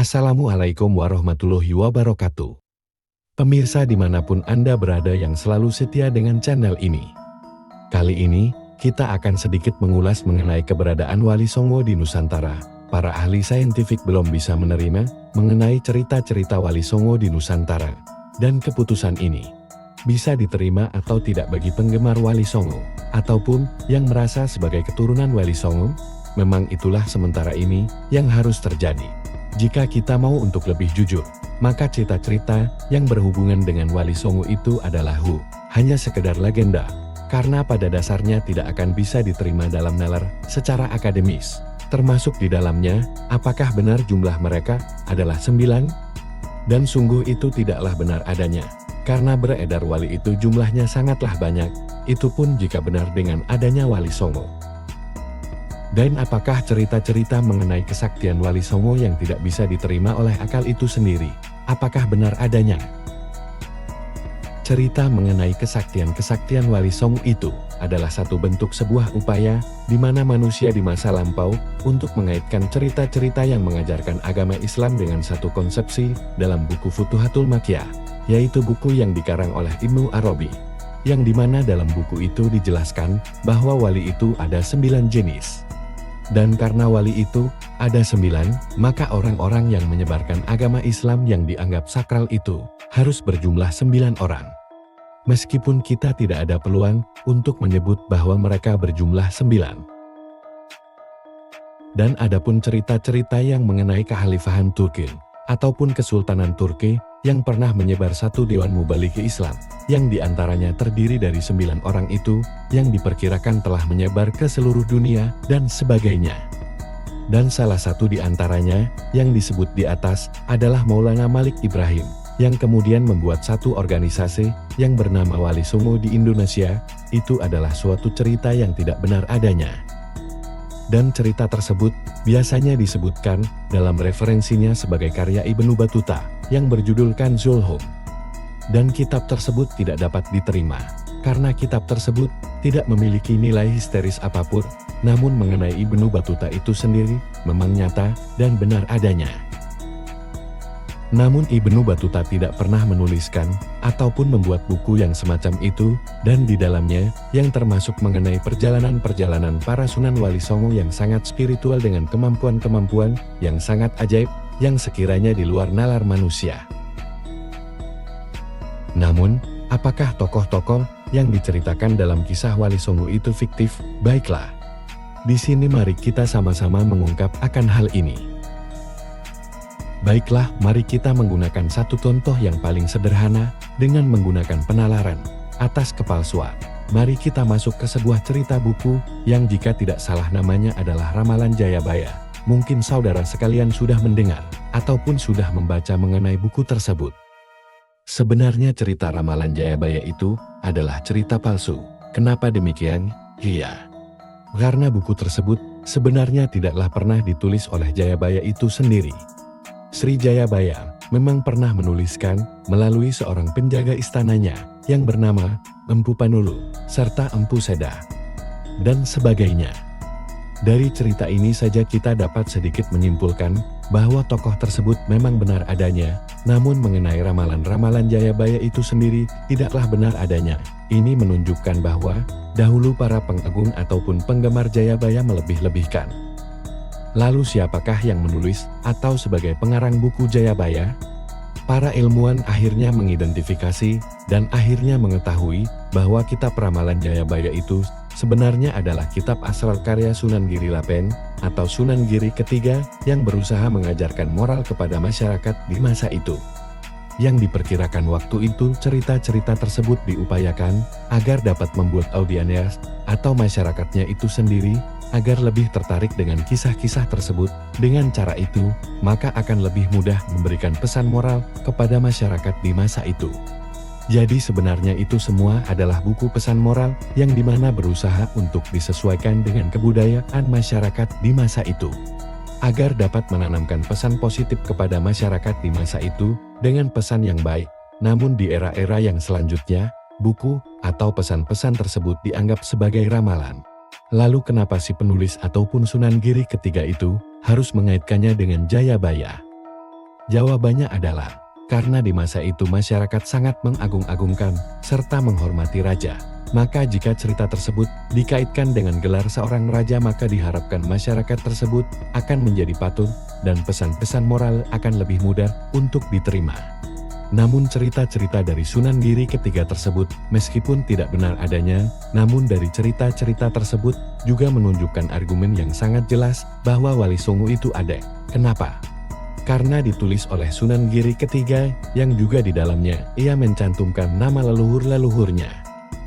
Assalamualaikum warahmatullahi wabarakatuh. Pemirsa dimanapun Anda berada yang selalu setia dengan channel ini. Kali ini, kita akan sedikit mengulas mengenai keberadaan Wali Songo di Nusantara. Para ahli saintifik belum bisa menerima mengenai cerita-cerita Wali Songo di Nusantara. Dan keputusan ini bisa diterima atau tidak bagi penggemar Wali Songo, ataupun yang merasa sebagai keturunan Wali Songo. Memang itulah sementara ini yang harus terjadi. Jika kita mau untuk lebih jujur, maka cerita-cerita yang berhubungan dengan Wali Songo itu adalah hanya sekedar legenda, karena pada dasarnya tidak akan bisa diterima dalam nalar secara akademis. Termasuk di dalamnya, apakah benar jumlah mereka adalah 9? Dan sungguh itu tidaklah benar adanya, karena beredar wali itu jumlahnya sangatlah banyak, itu pun jika benar dengan adanya Wali Songo. Dan apakah cerita-cerita mengenai kesaktian Wali Songo yang tidak bisa diterima oleh akal itu sendiri, apakah benar adanya? Cerita mengenai kesaktian Wali Songo itu adalah satu bentuk sebuah upaya di mana manusia di masa lampau untuk mengaitkan cerita-cerita yang mengajarkan agama Islam dengan satu konsepsi dalam buku Futuhatul Makkiyah, yaitu buku yang dikarang oleh Ibnu Arabi, yang dimana dalam buku itu dijelaskan bahwa wali itu ada 9 jenis. Dan karena wali itu ada 9, maka orang-orang yang menyebarkan agama Islam yang dianggap sakral itu harus berjumlah 9 orang. Meskipun kita tidak ada peluang untuk menyebut bahwa mereka berjumlah 9. Dan adapun cerita-cerita yang mengenai kekhalifahan Turki ataupun Kesultanan Turki yang pernah menyebar satu Dewan Mubaligh Islam, yang diantaranya terdiri dari 9 orang itu, yang diperkirakan telah menyebar ke seluruh dunia, dan sebagainya. Dan salah satu di antaranya, yang disebut di atas, adalah Maulana Malik Ibrahim, yang kemudian membuat satu organisasi, yang bernama Wali Songo di Indonesia. Itu adalah suatu cerita yang tidak benar adanya. Dan cerita tersebut biasanya disebutkan dalam referensinya sebagai karya Ibnu Battuta yang berjudul Kanzul Hum. Dan kitab tersebut tidak dapat diterima karena kitab tersebut tidak memiliki nilai histeris apapun, namun mengenai Ibnu Battuta itu sendiri memang nyata dan benar adanya. Namun Ibnu Battuta tidak pernah menuliskan ataupun membuat buku yang semacam itu, dan di dalamnya yang termasuk mengenai perjalanan-perjalanan para Sunan Wali Songo yang sangat spiritual dengan kemampuan-kemampuan yang sangat ajaib yang sekiranya di luar nalar manusia. Namun, apakah tokoh-tokoh yang diceritakan dalam kisah Wali Songo itu fiktif? Baiklah, di sini mari kita sama-sama mengungkap akan hal ini. Baiklah, mari kita menggunakan satu contoh yang paling sederhana dengan menggunakan penalaran atas kepalsuan. Mari kita masuk ke sebuah cerita buku yang jika tidak salah namanya adalah Ramalan Jayabaya. Mungkin saudara sekalian sudah mendengar ataupun sudah membaca mengenai buku tersebut. Sebenarnya cerita Ramalan Jayabaya itu adalah cerita palsu. Kenapa demikian? Iya, karena buku tersebut sebenarnya tidaklah pernah ditulis oleh Jayabaya itu sendiri. Sri Jayabaya memang pernah menuliskan melalui seorang penjaga istananya yang bernama Empu Panulu serta Empu Seda dan sebagainya. Dari cerita ini saja kita dapat sedikit menyimpulkan bahwa tokoh tersebut memang benar adanya, namun mengenai ramalan-ramalan Jayabaya itu sendiri tidaklah benar adanya. Ini menunjukkan bahwa dahulu para pengagung ataupun penggemar Jayabaya melebih-lebihkan. Lalu siapakah yang menulis atau sebagai pengarang buku Jayabaya? Para ilmuwan akhirnya mengidentifikasi dan akhirnya mengetahui bahwa kitab Ramalan Jayabaya itu sebenarnya adalah kitab asal karya Sunan Giri Lapen atau Sunan Giri ketiga yang berusaha mengajarkan moral kepada masyarakat di masa itu. Yang diperkirakan waktu itu cerita-cerita tersebut diupayakan agar dapat membuat audiens atau masyarakatnya itu sendiri agar lebih tertarik dengan kisah-kisah tersebut. Dengan cara itu, maka akan lebih mudah memberikan pesan moral kepada masyarakat di masa itu. Jadi sebenarnya itu semua adalah buku pesan moral yang dimana berusaha untuk disesuaikan dengan kebudayaan masyarakat di masa itu, agar dapat menanamkan pesan positif kepada masyarakat di masa itu dengan pesan yang baik. Namun di era-era yang selanjutnya, buku atau pesan-pesan tersebut dianggap sebagai ramalan. Lalu kenapa si penulis ataupun Sunan Giri ketiga itu harus mengaitkannya dengan Jayabaya? Jawabannya adalah, karena di masa itu masyarakat sangat mengagung-agungkan serta menghormati raja. Maka jika cerita tersebut dikaitkan dengan gelar seorang raja, maka diharapkan masyarakat tersebut akan menjadi patuh dan pesan-pesan moral akan lebih mudah untuk diterima. Namun cerita-cerita dari Sunan Giri ketiga tersebut meskipun tidak benar adanya, namun dari cerita-cerita tersebut juga menunjukkan argumen yang sangat jelas bahwa Wali Songo itu ada. Kenapa? Karena ditulis oleh Sunan Giri ketiga yang juga di dalamnya ia mencantumkan nama leluhur-leluhurnya.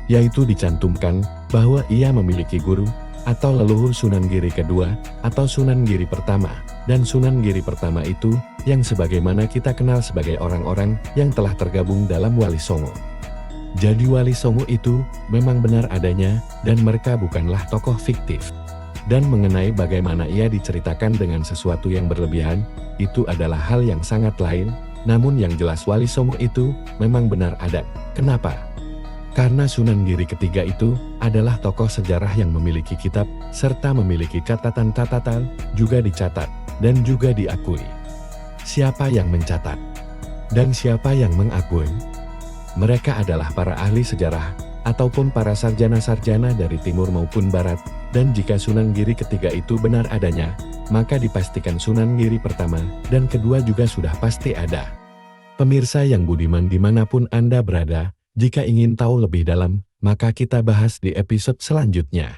Yaitu dicantumkan bahwa ia memiliki guru atau leluhur Sunan Giri kedua atau Sunan Giri pertama. Dan Sunan Giri pertama itu yang sebagaimana kita kenal sebagai orang-orang yang telah tergabung dalam Wali Songo. Jadi Wali Songo itu memang benar adanya dan mereka bukanlah tokoh fiktif. Dan mengenai bagaimana ia diceritakan dengan sesuatu yang berlebihan, itu adalah hal yang sangat lain. Namun yang jelas Wali Songo itu memang benar ada. Kenapa? Karena Sunan Giri ketiga itu adalah tokoh sejarah yang memiliki kitab, serta memiliki catatan-catatan, juga dicatat, dan juga diakui. Siapa yang mencatat? Dan siapa yang mengakui? Mereka adalah para ahli sejarah, ataupun para sarjana-sarjana dari timur maupun barat, dan jika Sunan Giri ketiga itu benar adanya, maka dipastikan Sunan Giri pertama dan kedua juga sudah pasti ada. Pemirsa yang budiman dimanapun Anda berada, jika ingin tahu lebih dalam, maka kita bahas di episode selanjutnya.